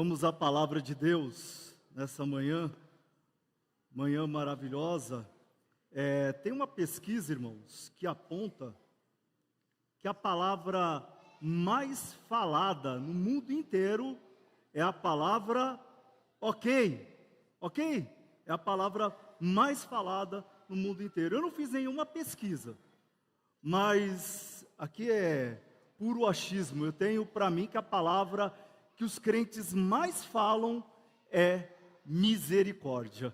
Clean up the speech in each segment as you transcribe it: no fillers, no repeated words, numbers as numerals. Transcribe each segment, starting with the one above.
Vamos à palavra de Deus nessa manhã maravilhosa. Tem uma pesquisa, irmãos, que aponta que a palavra mais falada no mundo inteiro é a palavra ok. É a palavra mais falada no mundo inteiro. Eu não fiz nenhuma pesquisa, mas aqui é puro achismo. Eu tenho para mim que a palavra que os crentes mais falam é misericórdia.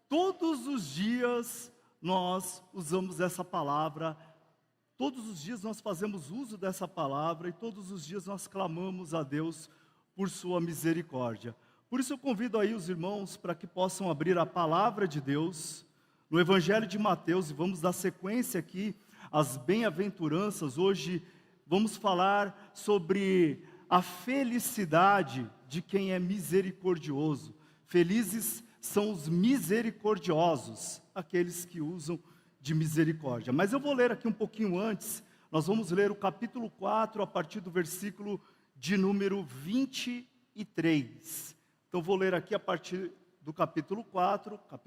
Todos os dias nós usamos essa palavra, todos os dias nós fazemos uso dessa palavra e todos os dias nós clamamos a Deus por sua misericórdia. Por isso eu convido aí os irmãos para que possam abrir a palavra de Deus no Evangelho de Mateus e vamos dar sequência aqui às bem-aventuranças. Hoje vamos falar sobre a felicidade de quem é misericordioso. Felizes são os misericordiosos, aqueles que usam de misericórdia. Mas eu vou ler aqui um pouquinho antes, nós vamos ler o capítulo 4, a partir do versículo de número 23. Então vou ler aqui a partir do capítulo 4, a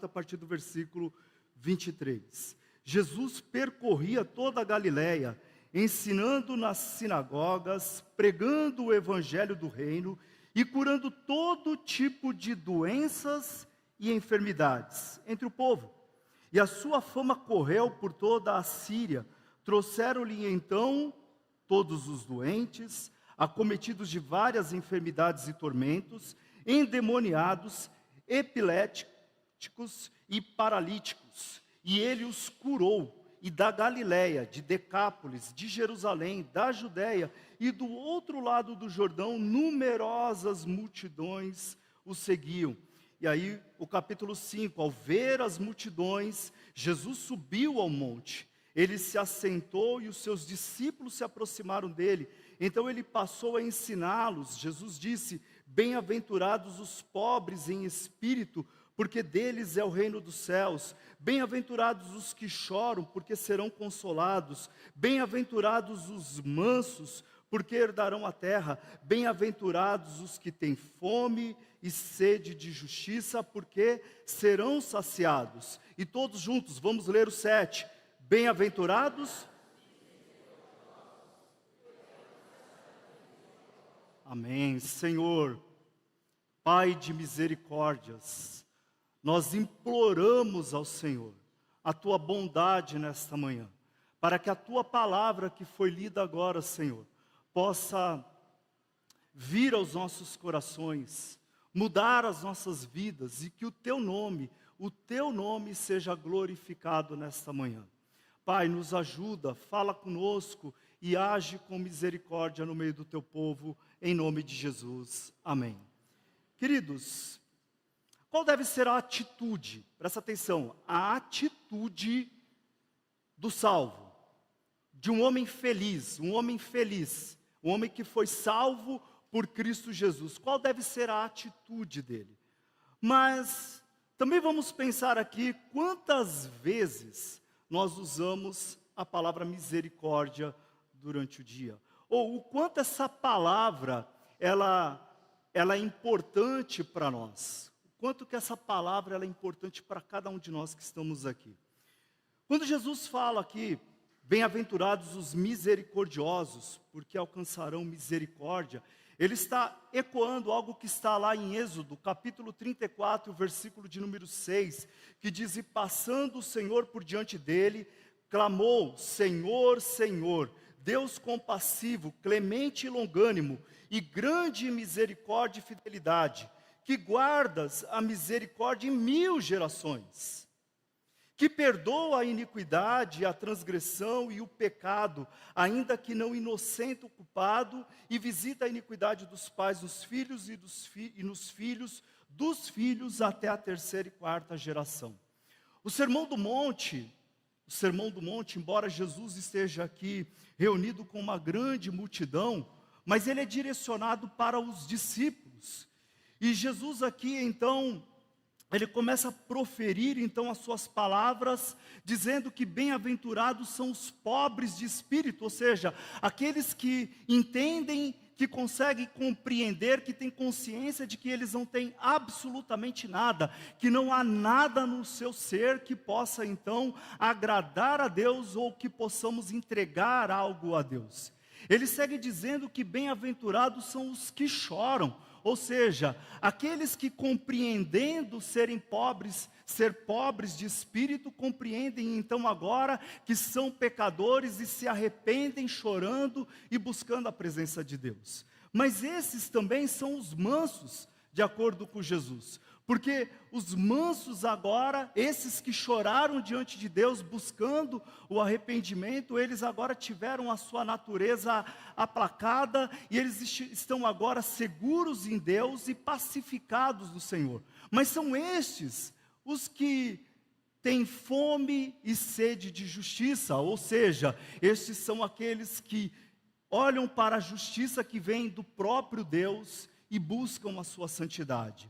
partir do versículo 23. Jesus percorria toda a Galileia, ensinando nas sinagogas, pregando o evangelho do reino e curando todo tipo de doenças e enfermidades entre o povo. E a sua fama correu por toda a Síria. Trouxeram-lhe então todos os doentes, acometidos de várias enfermidades e tormentos, endemoniados, epiléticos e paralíticos. E ele os curou. E da Galileia, de Decápolis, de Jerusalém, da Judéia e do outro lado do Jordão, numerosas multidões o seguiam. E aí o capítulo 5, ao ver as multidões, Jesus subiu ao monte. Ele se assentou e os seus discípulos se aproximaram dele. Então ele passou a ensiná-los. Jesus disse: bem-aventurados os pobres em espírito, porque deles é o reino dos céus. Bem-aventurados os que choram, porque serão consolados. Bem-aventurados os mansos, porque herdarão a terra. Bem-aventurados os que têm fome e sede de justiça, porque serão saciados. E todos juntos, vamos ler o 7. Bem-aventurados. Amém. Senhor, Pai de misericórdias, nós imploramos ao Senhor a Tua bondade nesta manhã, para que a Tua palavra que foi lida agora, Senhor, possa vir aos nossos corações, mudar as nossas vidas e que o Teu nome seja glorificado nesta manhã. Pai, nos ajuda, fala conosco e age com misericórdia no meio do Teu povo, em nome de Jesus. Amém. Queridos, qual deve ser a atitude? Presta atenção, a atitude do salvo, de um homem feliz, um homem que foi salvo por Cristo Jesus. Qual deve ser a atitude dele? Mas também vamos pensar aqui quantas vezes nós usamos a palavra misericórdia durante o dia, ou o quanto essa palavra ela é importante para nós. Quanto que essa palavra ela é importante para cada um de nós que estamos aqui. Quando Jesus fala aqui, bem-aventurados os misericordiosos, porque alcançarão misericórdia, ele está ecoando algo que está lá em Êxodo, capítulo 34, versículo de número 6, que diz: e passando o Senhor por diante dele, clamou: Senhor, Senhor, Deus compassivo, clemente e longânimo, e grande em misericórdia e fidelidade, que guardas a misericórdia em 1000 gerações, que perdoa a iniquidade, a transgressão e o pecado, ainda que não inocente o culpado, e visita a iniquidade dos pais nos filhos e nos filhos dos filhos até a 3ª e 4ª geração. O Sermão do Monte, embora Jesus esteja aqui reunido com uma grande multidão, mas ele é direcionado para os discípulos. E Jesus aqui, então, ele começa a proferir então as suas palavras, dizendo que bem-aventurados são os pobres de espírito, ou seja, aqueles que entendem, que conseguem compreender, que têm consciência de que eles não têm absolutamente nada, que não há nada no seu ser que possa então agradar a Deus ou que possamos entregar algo a Deus. Ele segue dizendo que bem-aventurados são os que choram, ou seja, aqueles que compreendendo serem pobres, ser pobres de espírito, compreendem então agora que são pecadores e se arrependem chorando e buscando a presença de Deus. Mas esses também são os mansos, de acordo com Jesus. Porque os mansos agora, esses que choraram diante de Deus buscando o arrependimento, eles agora tiveram a sua natureza aplacada e eles estão agora seguros em Deus e pacificados no Senhor. Mas são estes os que têm fome e sede de justiça, ou seja, estes são aqueles que olham para a justiça que vem do próprio Deus e buscam a sua santidade.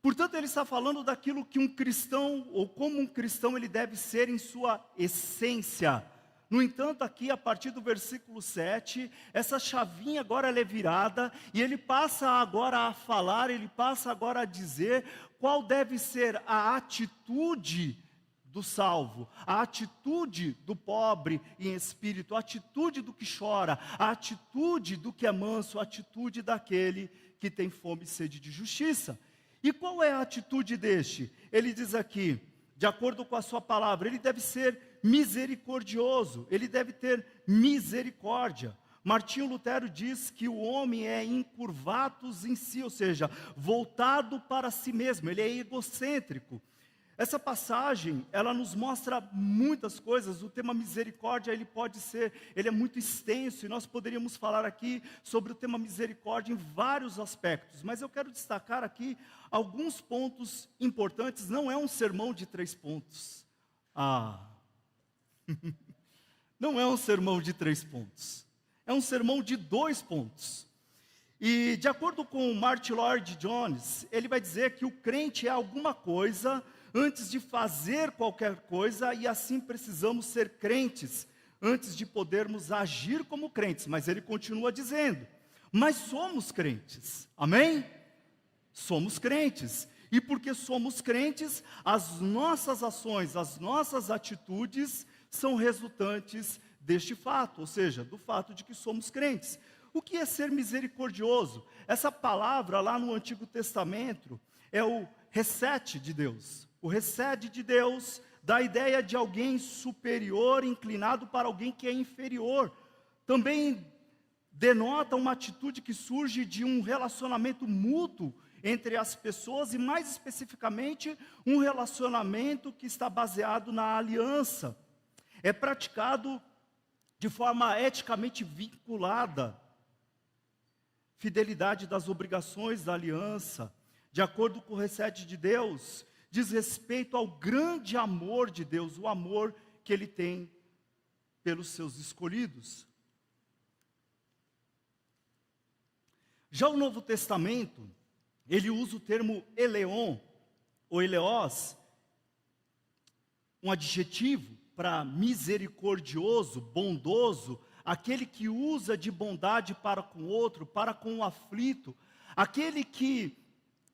Portanto, ele está falando daquilo que um cristão, ou como um cristão ele deve ser em sua essência. No entanto, aqui a partir do versículo 7, essa chavinha agora ela é virada, e ele passa agora a falar, ele passa agora a dizer qual deve ser a atitude do salvo, a atitude do pobre em espírito, a atitude do que chora, a atitude do que é manso, a atitude daquele que tem fome e sede de justiça. E qual é a atitude deste? Ele diz aqui, de acordo com a sua palavra, ele deve ser misericordioso, ele deve ter misericórdia. Martinho Lutero diz que o homem é incurvatus em si, ou seja, voltado para si mesmo, ele é egocêntrico. Essa passagem, ela nos mostra muitas coisas. O tema misericórdia, ele é muito extenso, e nós poderíamos falar aqui sobre o tema misericórdia em vários aspectos, mas eu quero destacar aqui alguns pontos importantes. Não é um sermão de 3 pontos. Não é um sermão de 3 pontos. É um sermão de 2 pontos. E de acordo com Martyn Lloyd-Jones, ele vai dizer que o crente é alguma coisa antes de fazer qualquer coisa, e assim precisamos ser crentes, antes de podermos agir como crentes. Mas ele continua dizendo, mas somos crentes, amém? Somos crentes, e porque somos crentes, as nossas ações, as nossas atitudes, são resultantes deste fato, ou seja, do fato de que somos crentes. O que é ser misericordioso? Essa palavra lá no Antigo Testamento é o reset de Deus. O recede de Deus dá a ideia de alguém superior, inclinado para alguém que é inferior. Também denota uma atitude que surge de um relacionamento mútuo entre as pessoas, e mais especificamente, um relacionamento que está baseado na aliança. É praticado de forma eticamente vinculada. Fidelidade das obrigações da aliança, de acordo com o recede de Deus, diz respeito ao grande amor de Deus, o amor que Ele tem pelos seus escolhidos. Já o Novo Testamento, ele usa o termo eleon, ou eleos, um adjetivo para misericordioso, bondoso, aquele que usa de bondade para com o outro, para com o aflito, aquele que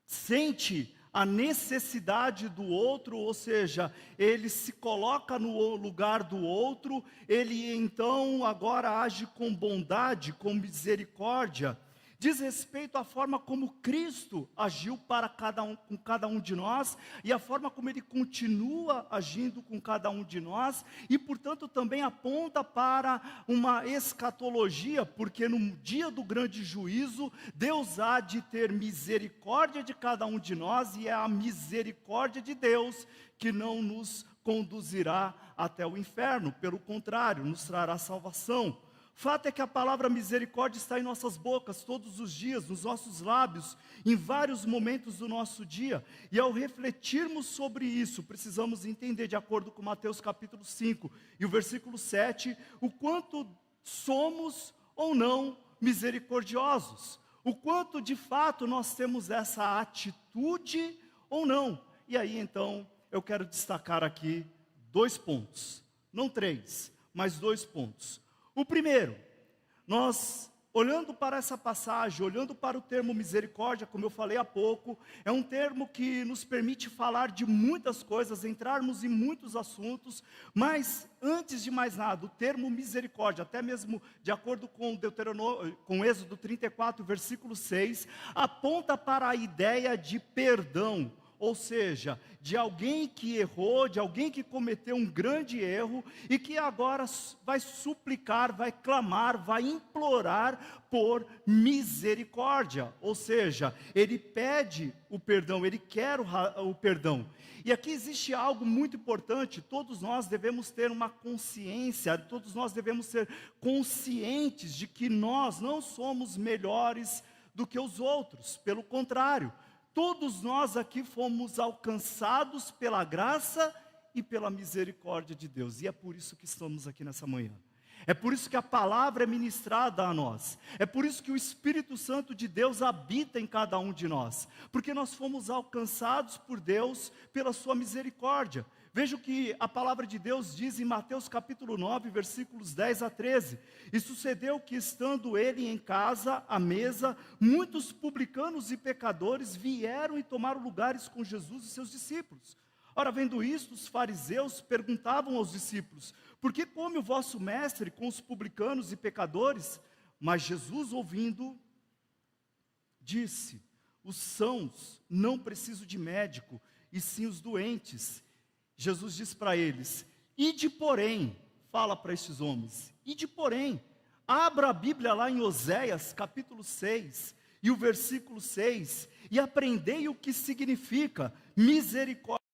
sente a necessidade do outro, ou seja, ele se coloca no lugar do outro, ele então agora age com bondade, com misericórdia. Diz respeito à forma como Cristo agiu com cada um de nós, e a forma como Ele continua agindo com cada um de nós, e portanto também aponta para uma escatologia, porque no dia do grande juízo, Deus há de ter misericórdia de cada um de nós, e é a misericórdia de Deus que não nos conduzirá até o inferno, pelo contrário, nos trará salvação. Fato é que a palavra misericórdia está em nossas bocas todos os dias, nos nossos lábios, em vários momentos do nosso dia. E ao refletirmos sobre isso, precisamos entender, de acordo com Mateus capítulo 5 e o versículo 7, o quanto somos ou não misericordiosos. O quanto de fato nós temos essa atitude ou não. E aí então eu quero destacar aqui 2 pontos, não 3, mas 2 pontos. O primeiro, nós, olhando para essa passagem, olhando para o termo misericórdia, como eu falei há pouco, é um termo que nos permite falar de muitas coisas, entrarmos em muitos assuntos, mas antes de mais nada, o termo misericórdia, até mesmo de acordo com com Êxodo 34, versículo 6, aponta para a ideia de perdão. Ou seja, de alguém que errou, de alguém que cometeu um grande erro e que agora vai suplicar, vai clamar, vai implorar por misericórdia. Ou seja, ele pede o perdão, ele quer o perdão. E aqui existe algo muito importante, todos nós devemos ter uma consciência, todos nós devemos ser conscientes de que nós não somos melhores do que os outros, pelo contrário. Todos nós aqui fomos alcançados pela graça e pela misericórdia de Deus. E é por isso que estamos aqui nessa manhã. É por isso que a palavra é ministrada a nós. É por isso que o Espírito Santo de Deus habita em cada um de nós. Porque nós fomos alcançados por Deus pela sua misericórdia. Veja o que a palavra de Deus diz em Mateus capítulo 9, versículos 10 a 13. E sucedeu que, estando ele em casa, à mesa, muitos publicanos e pecadores vieram e tomaram lugares com Jesus e seus discípulos. Ora, vendo isto, os fariseus perguntavam aos discípulos: por que come o vosso mestre com os publicanos e pecadores? Mas Jesus, ouvindo, disse: os sãos não precisam de médico, e sim os doentes. Jesus diz para eles: ide porém, fala para estes homens, ide porém, abra a Bíblia lá em Oséias capítulo 6, e o versículo 6, e aprendei o que significa misericórdia.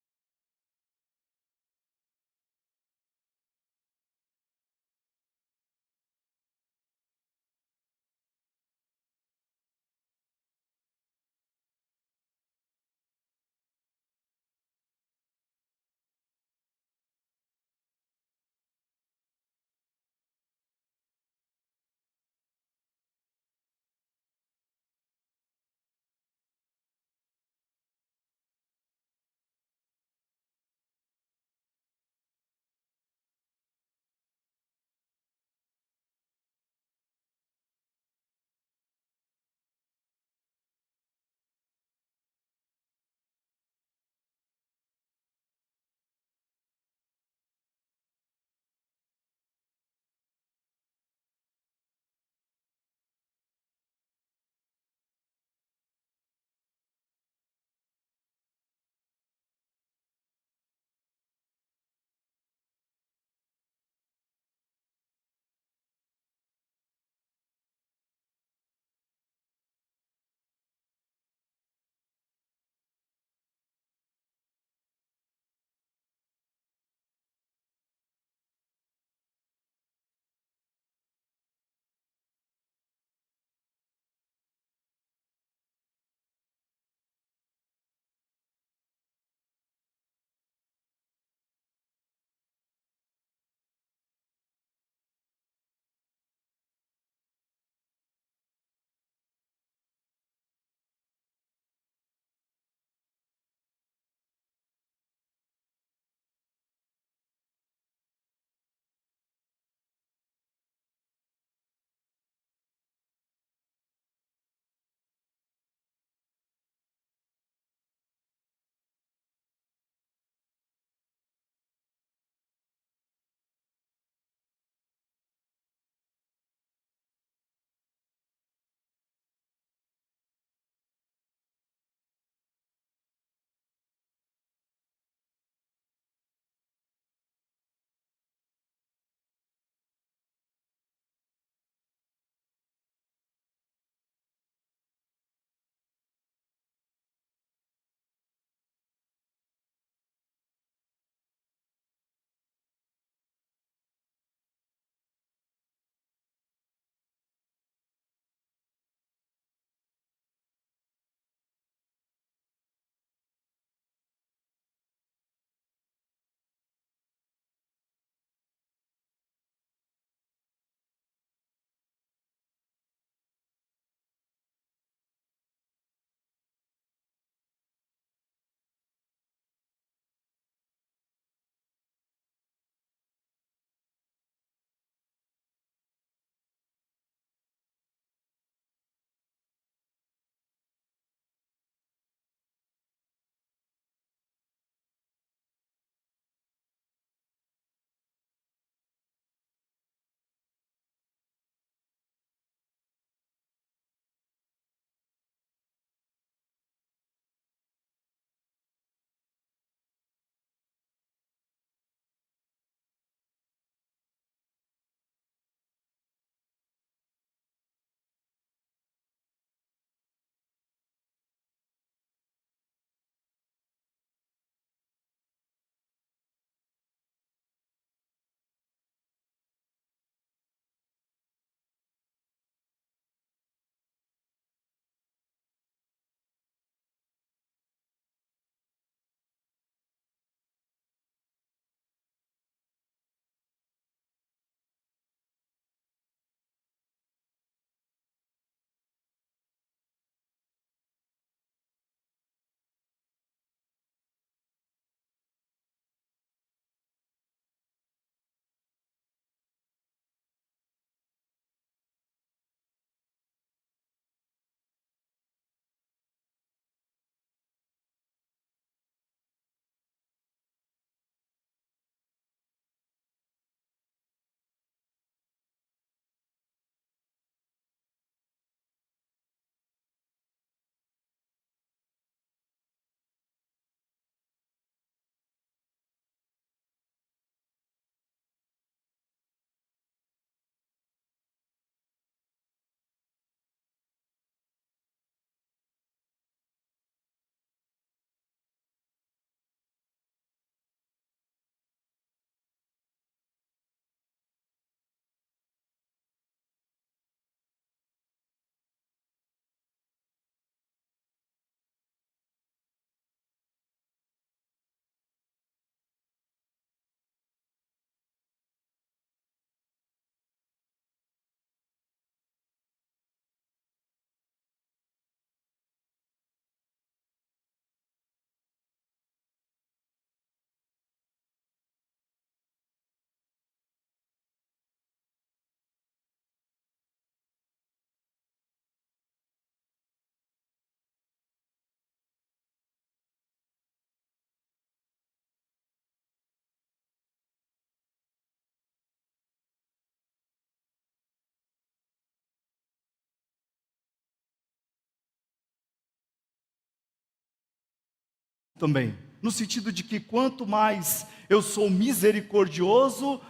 também, no sentido de que quanto mais eu sou misericordioso,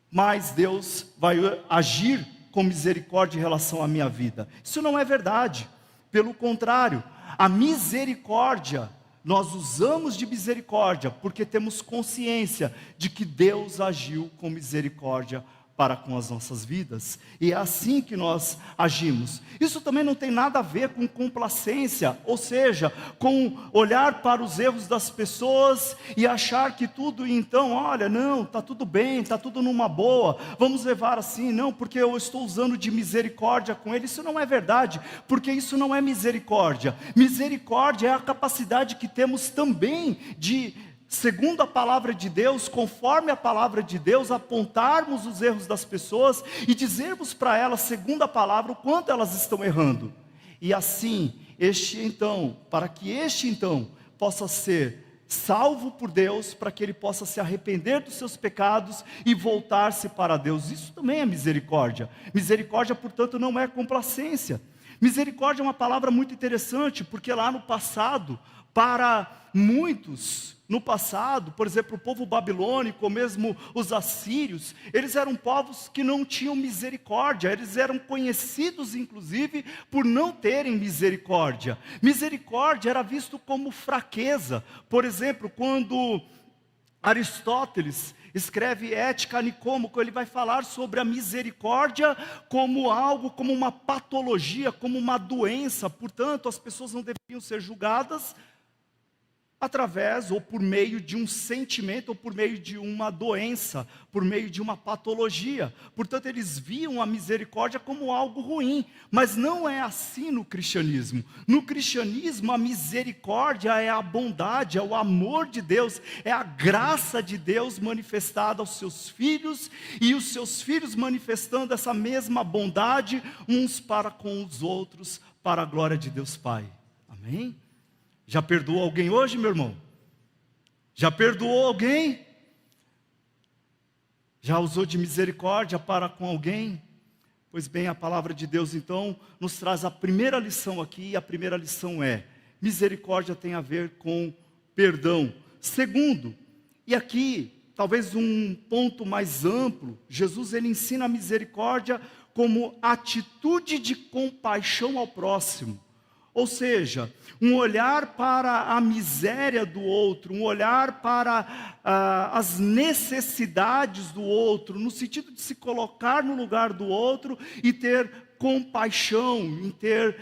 mais Deus vai agir com misericórdia em relação à minha vida. Isso não é verdade. Pelo contrário, a misericórdia, nós usamos de misericórdia porque temos consciência de que Deus agiu com misericórdia para com as nossas vidas, e é assim que nós agimos. Isso também não tem nada a ver com complacência, ou seja, com olhar para os erros das pessoas e achar que tudo, então, olha, não, está tudo bem, está tudo numa boa, vamos levar assim, não, porque eu estou usando de misericórdia com ele. Isso não é verdade, porque isso não é misericórdia. Misericórdia é a capacidade que temos também de, segundo a palavra de Deus, conforme a palavra de Deus, apontarmos os erros das pessoas e dizermos para elas, segundo a palavra, o quanto elas estão errando. E assim, para que este então possa ser salvo por Deus, para que ele possa se arrepender dos seus pecados e voltar-se para Deus. Isso também é misericórdia. Misericórdia, portanto, não é complacência. Misericórdia é uma palavra muito interessante, porque lá no passado, para muitos, no passado, por exemplo, o povo babilônico, ou mesmo os assírios, eles eram povos que não tinham misericórdia, eles eram conhecidos, inclusive, por não terem misericórdia. Misericórdia era visto como fraqueza. Por exemplo, quando Aristóteles escreve Ética Nicômaco, ele vai falar sobre a misericórdia como algo, como uma patologia, como uma doença. Portanto, as pessoas não deveriam ser julgadas através ou por meio de um sentimento, ou por meio de uma doença, por meio de uma patologia. Portanto, eles viam a misericórdia como algo ruim, mas não é assim no cristianismo. No cristianismo, a misericórdia é a bondade, é o amor de Deus, é a graça de Deus manifestada aos seus filhos, e os seus filhos manifestando essa mesma bondade uns para com os outros, para a glória de Deus Pai. Amém? Já perdoou alguém hoje, meu irmão? Já perdoou alguém? Já usou de misericórdia para com alguém? Pois bem, a palavra de Deus então nos traz a primeira lição aqui, e a primeira lição é: misericórdia tem a ver com perdão. Segundo, e aqui talvez um ponto mais amplo, Jesus ele ensina a misericórdia como atitude de compaixão ao próximo. Ou seja, um olhar para a miséria do outro, um olhar para as necessidades do outro, no sentido de se colocar no lugar do outro e ter compaixão, em ter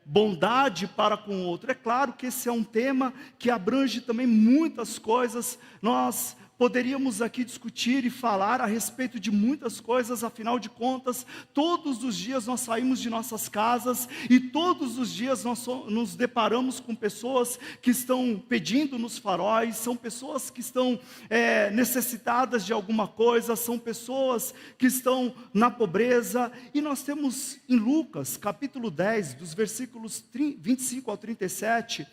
bondade para com o outro. É claro que esse é um tema que abrange também muitas coisas. Nós poderíamos aqui discutir e falar a respeito de muitas coisas, afinal de contas, todos os dias nós saímos de nossas casas e todos os dias nós nos deparamos com pessoas que estão pedindo nos faróis, são pessoas que estão necessitadas de alguma coisa, são pessoas que estão na pobreza, e nós temos em Lucas, capítulo 10, dos versículos 25 ao 37,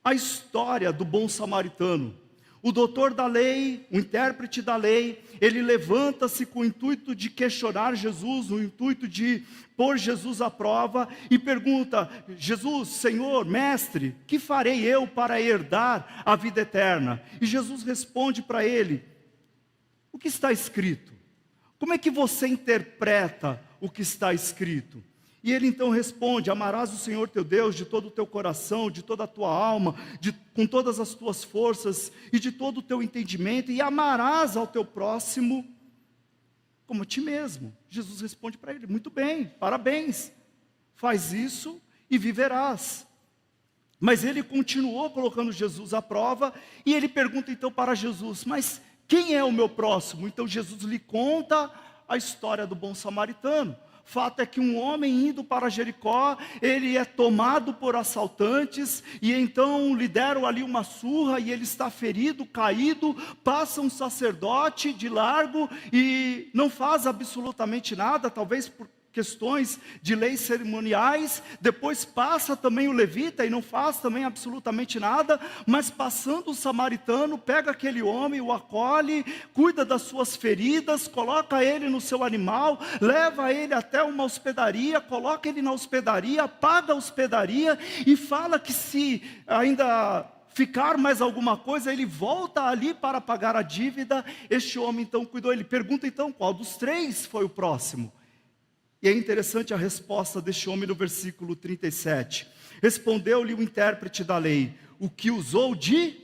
a história do bom samaritano. O doutor da lei, o intérprete da lei, ele levanta-se com o intuito de questionar Jesus, no intuito de pôr Jesus à prova, e pergunta: Jesus, Senhor, Mestre, que farei eu para herdar a vida eterna? E Jesus responde para ele: o que está escrito? Como é que você interpreta o que está escrito? E ele então responde: amarás o Senhor teu Deus de todo o teu coração, de toda a tua alma, com todas as tuas forças e de todo o teu entendimento, e amarás ao teu próximo como a ti mesmo. Jesus responde para ele: muito bem, parabéns, faz isso e viverás. Mas ele continuou colocando Jesus à prova, e ele pergunta então para Jesus: mas quem é o meu próximo? Então Jesus lhe conta a história do bom samaritano. Fato é que um homem indo para Jericó, ele é tomado por assaltantes, e então lhe deram ali uma surra, e ele está ferido, caído. Passa um sacerdote de largo, e não faz absolutamente nada, talvez porque questões de leis cerimoniais, depois passa também o levita e não faz também absolutamente nada, mas passando o samaritano, pega aquele homem, o acolhe, cuida das suas feridas, coloca ele no seu animal, leva ele até uma hospedaria, coloca ele na hospedaria, paga a hospedaria e fala que se ainda ficar mais alguma coisa, ele volta ali para pagar a dívida. Este homem então cuidou, ele pergunta então, qual dos três foi o próximo? E é interessante a resposta deste homem no versículo 37. Respondeu-lhe o intérprete da lei, o que usou de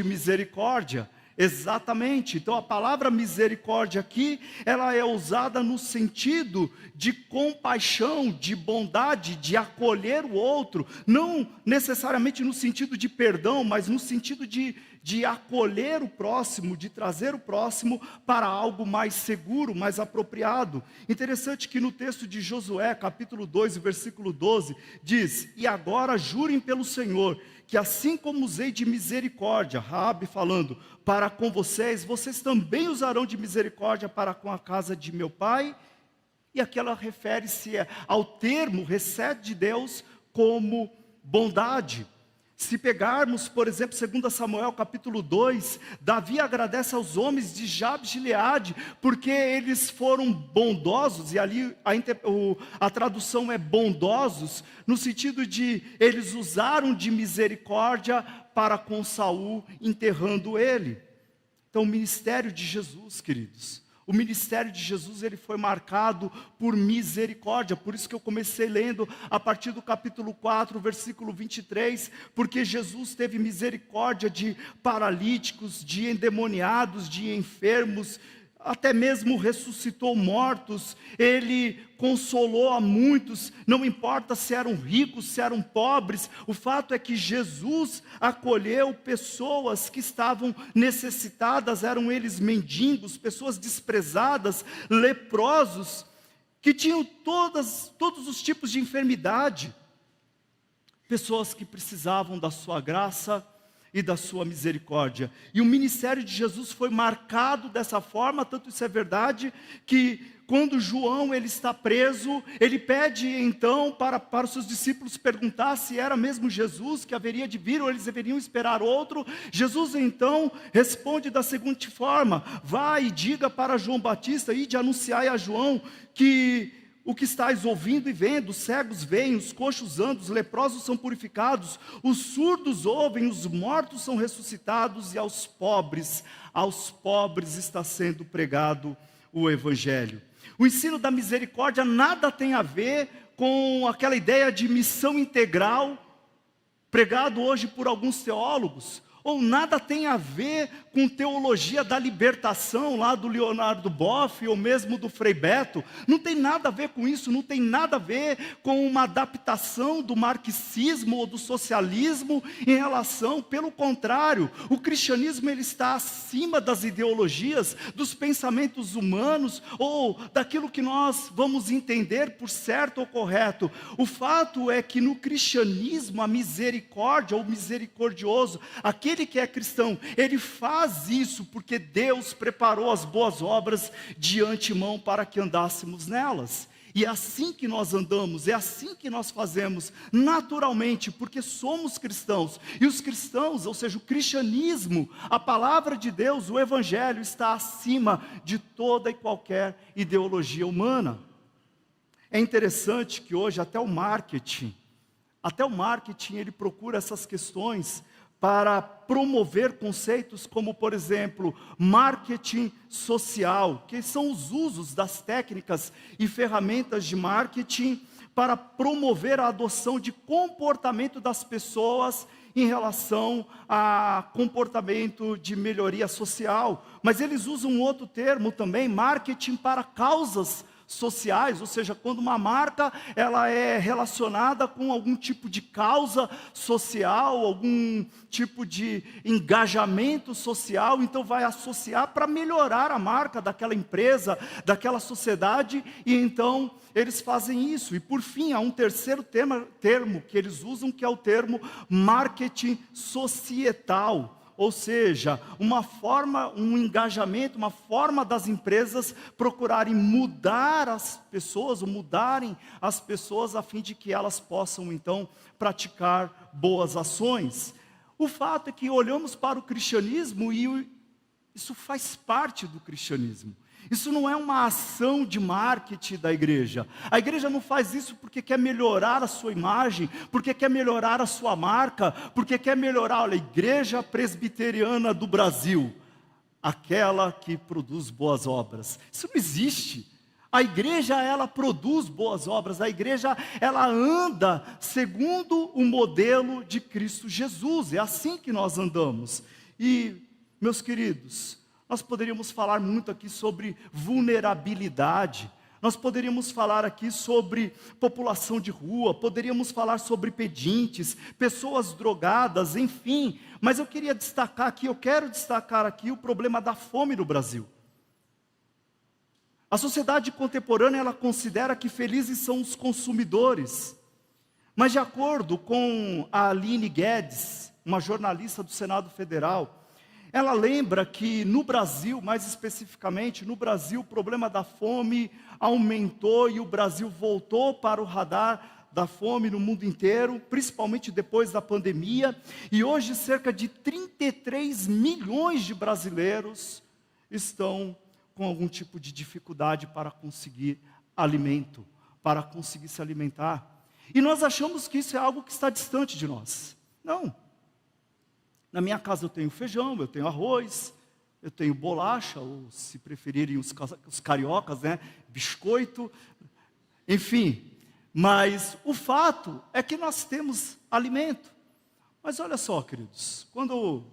misericórdia. Exatamente, então a palavra misericórdia aqui, ela é usada no sentido de compaixão, de bondade, de acolher o outro, não necessariamente no sentido de perdão, mas no sentido de acolher o próximo, de trazer o próximo para algo mais seguro, mais apropriado. Interessante que no texto de Josué, capítulo 2, versículo 12, diz, e agora jurem pelo Senhor, que assim como usei de misericórdia, Raabe falando, para com vocês, vocês também usarão de misericórdia para com a casa de meu pai. E aqui ela refere-se ao termo, recebe de Deus como bondade. Se pegarmos, por exemplo, 2 Samuel capítulo 2, Davi agradece aos homens de Jabes de Gileade, porque eles foram bondosos, e ali a tradução é bondosos, no sentido de eles usaram de misericórdia para com Saul, enterrando ele. Então o ministério de Jesus, queridos, o ministério de Jesus, ele foi marcado por misericórdia. Por isso que eu comecei lendo a partir do capítulo 4, versículo 23, porque Jesus teve misericórdia de paralíticos, de endemoniados, de enfermos, até mesmo ressuscitou mortos, ele consolou a muitos, não importa se eram ricos, se eram pobres, o fato é que Jesus acolheu pessoas que estavam necessitadas, eram eles mendigos, pessoas desprezadas, leprosos, que tinham todos os tipos de enfermidade, pessoas que precisavam da sua graça e da sua misericórdia. E o ministério de Jesus foi marcado dessa forma, tanto isso é verdade, que quando João ele está preso, ele pede então para os seus discípulos perguntar se era mesmo Jesus que haveria de vir, ou eles deveriam esperar outro. Jesus então responde da seguinte forma, vai e diga para João Batista, e de anunciai a João, que o que estáis ouvindo e vendo, os cegos veem, os coxos andam, os leprosos são purificados, os surdos ouvem, os mortos são ressuscitados, e aos pobres está sendo pregado o Evangelho. O ensino da misericórdia nada tem a ver com aquela ideia de missão integral, pregado hoje por alguns teólogos, ou nada tem a ver com teologia da libertação, lá do Leonardo Boff, ou mesmo do Frei Beto. Não tem nada a ver com isso, não tem nada a ver com uma adaptação do marxismo ou do socialismo em relação, pelo contrário, o cristianismo ele está acima das ideologias, dos pensamentos humanos, ou daquilo que nós vamos entender por certo ou correto. O fato é que no cristianismo, a misericórdia, ou misericordioso, aquele que é cristão, ele faz isso porque Deus preparou as boas obras de antemão para que andássemos nelas. E é assim que nós andamos, é assim que nós fazemos, naturalmente, porque somos cristãos. E os cristãos, ou seja, o cristianismo, a palavra de Deus, o Evangelho, está acima de toda e qualquer ideologia humana. É interessante que hoje até o marketing ele procura essas questões para promover conceitos como, por exemplo, marketing social, que são os usos das técnicas e ferramentas de marketing para promover a adoção de comportamento das pessoas em relação a comportamento de melhoria social. Mas eles usam um outro termo também, marketing para causas sociais, ou seja, quando uma marca ela é relacionada com algum tipo de causa social, algum tipo de engajamento social, então vai associar para melhorar a marca daquela empresa, daquela sociedade, e então eles fazem isso. E por fim, há um terceiro termo que eles usam, que é o termo marketing societal, ou seja, uma forma, um engajamento, uma forma das empresas procurarem mudar as pessoas, ou mudarem as pessoas a fim de que elas possam então praticar boas ações. O fato é que olhamos para o cristianismo e isso faz parte do cristianismo. Isso não é uma ação de marketing da igreja. A igreja não faz isso porque quer melhorar a sua imagem, porque quer melhorar a sua marca, porque quer melhorar, olha, a Igreja Presbiteriana do Brasil, aquela que produz boas obras. Isso não existe. A igreja, ela produz boas obras, a igreja, ela anda segundo o modelo de Cristo Jesus, é assim que nós andamos. E, meus queridos, nós poderíamos falar muito aqui sobre vulnerabilidade, nós poderíamos falar aqui sobre população de rua, poderíamos falar sobre pedintes, pessoas drogadas, enfim, mas eu quero destacar aqui o problema da fome no Brasil. A sociedade contemporânea, ela considera que felizes são os consumidores, mas de acordo com a Aline Guedes, uma jornalista do Senado Federal, ela lembra que no Brasil, mais especificamente no Brasil, o problema da fome aumentou e o Brasil voltou para o radar da fome no mundo inteiro, principalmente depois da pandemia, e hoje cerca de 33 milhões de brasileiros estão com algum tipo de dificuldade para conseguir alimento, para conseguir se alimentar. E nós achamos que isso é algo que está distante de nós. Não. Na minha casa eu tenho feijão, eu tenho arroz, eu tenho bolacha, ou se preferirem os cariocas, né, biscoito, enfim. Mas o fato é que nós temos alimento. Mas olha só, queridos, quando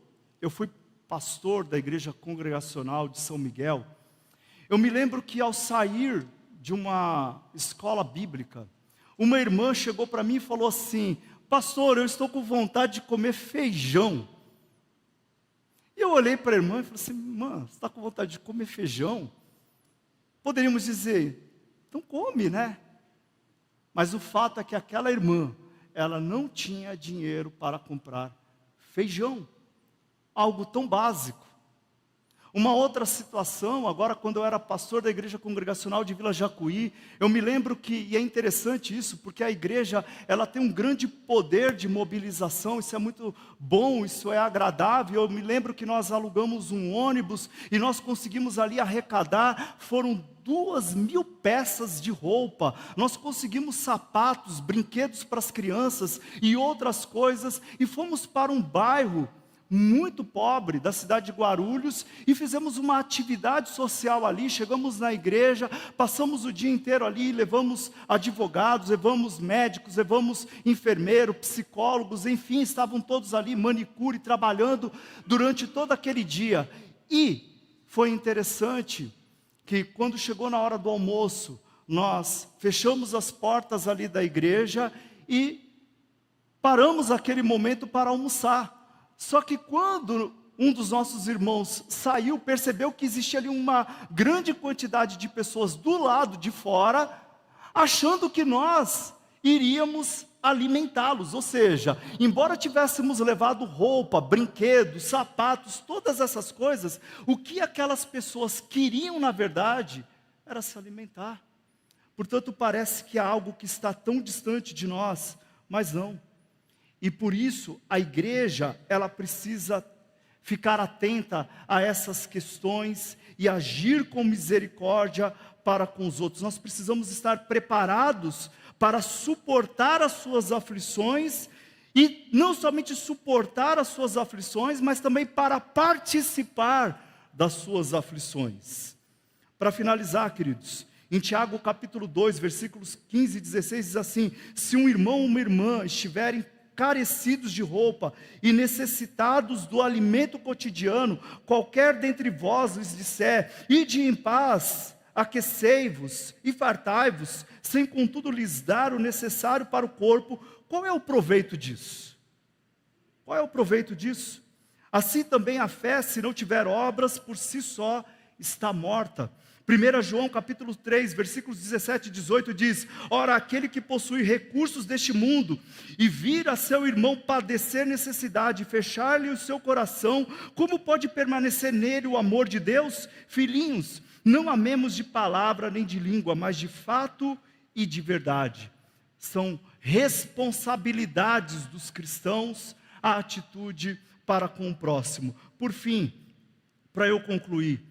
eu fui pastor da Igreja Congregacional de São Miguel, eu me lembro que ao sair de uma escola bíblica, uma irmã chegou para mim e falou assim: pastor, eu estou com vontade de comer feijão. E eu olhei para a irmã e falei assim: irmã, você está com vontade de comer feijão? Poderíamos dizer, então come, né? Mas o fato é que aquela irmã, ela não tinha dinheiro para comprar feijão, algo tão básico. Uma outra situação, agora quando eu era pastor da Igreja Congregacional de Vila Jacuí, eu me lembro que, e é interessante isso, porque a igreja, ela tem um grande poder de mobilização, isso é muito bom, isso é agradável. Eu me lembro que nós alugamos um ônibus e nós conseguimos ali arrecadar, foram 2.000 peças de roupa, nós conseguimos sapatos, brinquedos para as crianças e outras coisas, e fomos para um bairro muito pobre da cidade de Guarulhos e fizemos uma atividade social ali. Chegamos na igreja, passamos o dia inteiro ali, levamos advogados, levamos médicos, levamos enfermeiros, psicólogos, enfim, estavam todos ali, manicure, trabalhando durante todo aquele dia. E foi interessante que quando chegou na hora do almoço, nós fechamos as portas ali da igreja e paramos aquele momento para almoçar. Só que quando um dos nossos irmãos saiu, percebeu que existia ali uma grande quantidade de pessoas do lado de fora, achando que nós iríamos alimentá-los. Ou seja, embora tivéssemos levado roupa, brinquedos, sapatos, todas essas coisas, o que aquelas pessoas queriam na verdade era se alimentar. Portanto, parece que é algo que está tão distante de nós, mas não. E por isso, a igreja, ela precisa ficar atenta a essas questões e agir com misericórdia para com os outros. Nós precisamos estar preparados para suportar as suas aflições, e não somente suportar as suas aflições, mas também para participar das suas aflições. Para finalizar, queridos, em Tiago capítulo 2, versículos 15 e 16, diz assim: se um irmão ou uma irmã estiverem carecidos de roupa e necessitados do alimento cotidiano, qualquer dentre vós lhes disser: ide em paz, aquecei-vos e fartai-vos, sem contudo lhes dar o necessário para o corpo, qual é o proveito disso? Qual é o proveito disso? Assim também a fé, se não tiver obras, por si só está morta. 1 João capítulo 3, versículos 17 e 18 diz: ora, aquele que possui recursos deste mundo e vir a seu irmão padecer necessidade e fechar-lhe o seu coração, como pode permanecer nele o amor de Deus? Filhinhos, não amemos de palavra nem de língua, mas de fato e de verdade. São responsabilidades dos cristãos a atitude para com o próximo. Por fim, para eu concluir,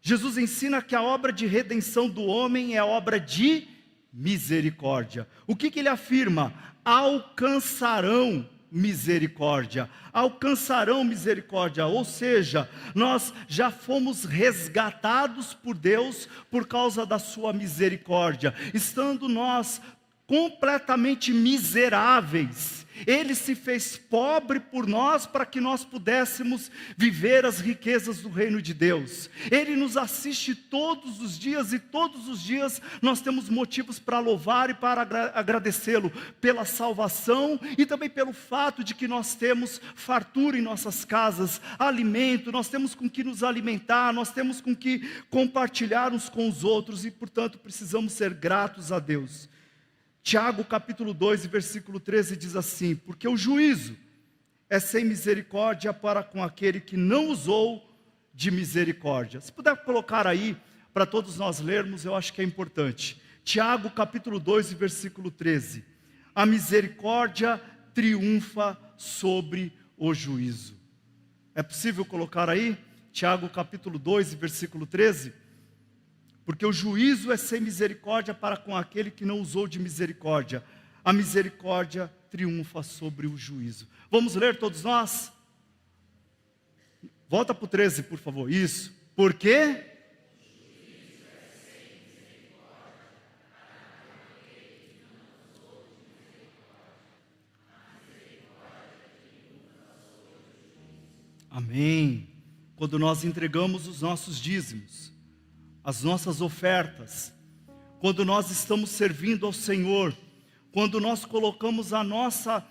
Jesus ensina que a obra de redenção do homem é obra de misericórdia. O que ele afirma? Alcançarão misericórdia. Alcançarão misericórdia, ou seja, nós já fomos resgatados por Deus por causa da sua misericórdia. Estando nós completamente miseráveis, Ele se fez pobre por nós para que nós pudéssemos viver as riquezas do reino de Deus. Ele nos assiste todos os dias e todos os dias nós temos motivos para louvar e para agradecê-lo pela salvação e também pelo fato de que nós temos fartura em nossas casas, alimento, nós temos com que nos alimentar, nós temos com que compartilhar uns com os outros e, portanto, precisamos ser gratos a Deus. Tiago capítulo 2, versículo 13 diz assim: porque o juízo é sem misericórdia para com aquele que não usou de misericórdia. Se puder colocar aí, para todos nós lermos, eu acho que é importante. Tiago capítulo 2, versículo 13. A misericórdia triunfa sobre o juízo. É possível colocar aí? Tiago capítulo 2, versículo 13. Porque o juízo é sem misericórdia para com aquele que não usou de misericórdia. A misericórdia triunfa sobre o juízo. Vamos ler todos nós? Volta para o 13, por favor. Isso. Por quê? Amém. Quando nós entregamos os nossos dízimos, as nossas ofertas, quando nós estamos servindo ao Senhor, quando nós colocamos a nossa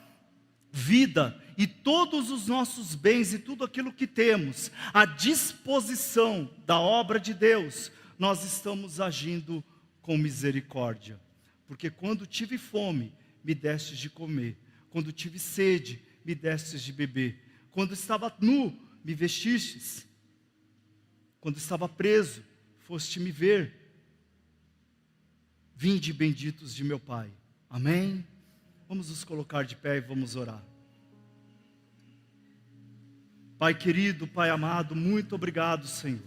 vida e todos os nossos bens e tudo aquilo que temos à disposição da obra de Deus, nós estamos agindo com misericórdia. Porque quando tive fome, me destes de comer. Quando tive sede, me destes de beber. Quando estava nu, me vestistes. Quando estava preso, foste me ver. Vinde benditos de meu Pai. Amém? Vamos nos colocar de pé e vamos orar. Pai querido, Pai amado, muito obrigado, Senhor,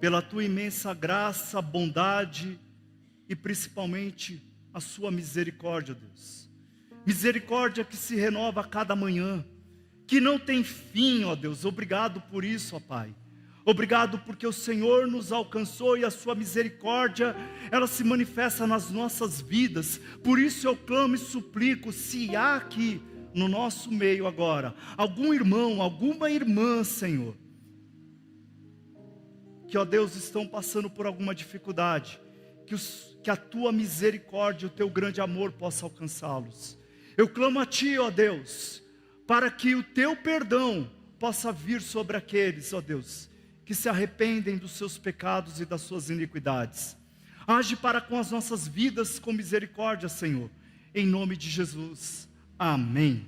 pela tua imensa graça, bondade e principalmente a sua misericórdia, Deus. Misericórdia que se renova a cada manhã, que não tem fim, ó Deus. Obrigado por isso, ó Pai. Obrigado porque o Senhor nos alcançou e a sua misericórdia, ela se manifesta nas nossas vidas. Por isso eu clamo e suplico, se há aqui no nosso meio agora algum irmão, alguma irmã, Senhor, que, ó Deus, estão passando por alguma dificuldade, que a tua misericórdia, o teu grande amor possa alcançá-los. Eu clamo a ti, ó Deus, para que o teu perdão possa vir sobre aqueles, ó Deus, que se arrependem dos seus pecados e das suas iniquidades. Age para com as nossas vidas com misericórdia, Senhor, em nome de Jesus. Amém.